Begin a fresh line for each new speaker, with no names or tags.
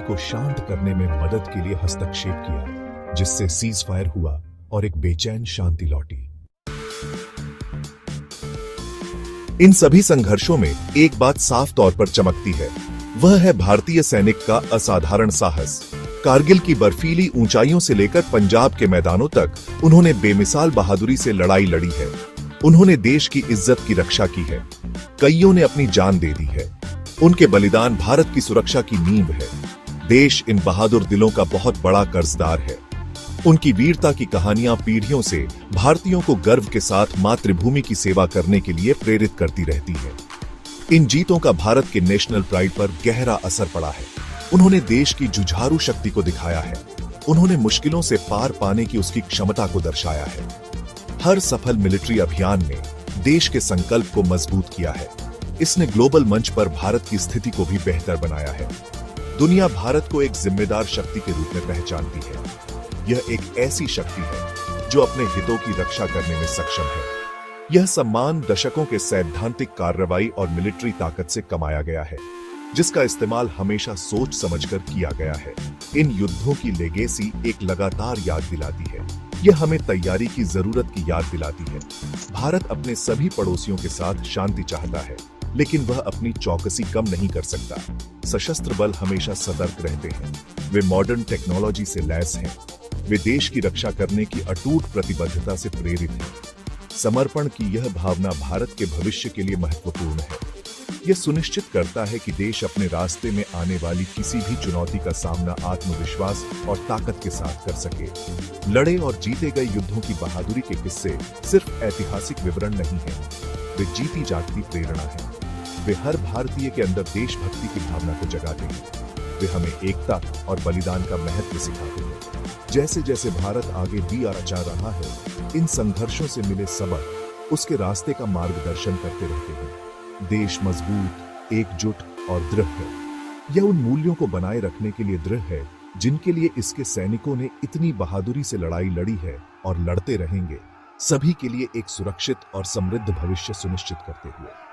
को शांत करने में मदद के लिए हस्तक्षेप किया, जिससे सीज फायर हुआ और एक बेचैन शांति लौटी। इन सभी संघर्षों में एक बात साफ तौर पर चमकती है, वह है भारतीय सैनिक का असाधारण साहस। कारगिल की बर्फीली ऊंचाइयों से लेकर पंजाब के मैदानों तक उन्होंने बेमिसाल बहादुरी से लड़ाई लड़ी है। उन्होंने देश की इज्जत की रक्षा की है, कईयों ने अपनी जान दे दी है। उनके बलिदान भारत की सुरक्षा की नींव है। देश इन बहादुर दिलों का बहुत बड़ा कर्जदार है। उनकी वीरता की कहानियां पीढ़ियों से भारतीयों को गर्व के साथ मातृभूमि की सेवा करने के लिए प्रेरित करती रहती है। इन जीतों का भारत के नेशनल प्राइड पर गहरा असर पड़ा है। उन्होंने देश की जुझारू शक्ति को दिखाया है। उन्होंने मुश्किलों से पार पाने की उसकी क्षमता को दर्शाया है। हर सफल मिलिट्री अभियान ने देश के संकल्प को मजबूत किया है। इसने ग्लोबल मंच पर भारत की स्थिति को भी बेहतर बनाया है। दुनिया भारत को एक जिम्मेदार शक्ति के रूप में पहचानती है। यह एक ऐसी शक्ति है जो अपने हितों की रक्षा करने में सक्षम है। यह सम्मान दशकों के सैद्धांतिक कार्रवाई और मिलिट्री ताकत से कमाया गया है, जिसका इस्तेमाल हमेशा सोच समझकर किया गया है। इन युद्धों की लेगेसी एक लगातार याद दिलाती है। यह हमें तैयारी की जरूरत की याद दिलाती है। भारत अपने सभी पड़ोसियों के साथ शांति चाहता है, लेकिन वह अपनी चौकसी कम नहीं कर सकता। सशस्त्र बल हमेशा सतर्क रहते हैं। वे मॉडर्न टेक्नोलॉजी से लैस हैं। वे देश की रक्षा करने की अटूट प्रतिबद्धता से प्रेरित हैं। समर्पण की यह भावना भारत के भविष्य के लिए महत्वपूर्ण है। यह सुनिश्चित करता है कि देश अपने रास्ते में आने वाली किसी भी चुनौती का सामना आत्मविश्वास और ताकत के साथ कर सके। लड़े और जीते गए युद्धों की बहादुरी के किस्से सिर्फ ऐतिहासिक विवरण नहीं हैं, वे जीती जागती प्रेरणा है। वे हर भारतीय के अंदर देशभक्ति की भावना को जगाते हैं। वे हमें एकता और बलिदान का महत्व सिखाते हैं। जैसे जैसे भारत आगे भी आगे रहा है, इन संघर्षों से मिले सबक उसके रास्ते का मार्गदर्शन करते रहते हैं। देश मजबूत, एकजुट और दृढ़ है। यह उन मूल्यों को बनाए रखने के लिए दृढ़ है जिनके लिए इसके सैनिकों ने इतनी बहादुरी से लड़ाई लड़ी है और लड़ते रहेंगे, सभी के लिए एक सुरक्षित और समृद्ध भविष्य सुनिश्चित करते हुए।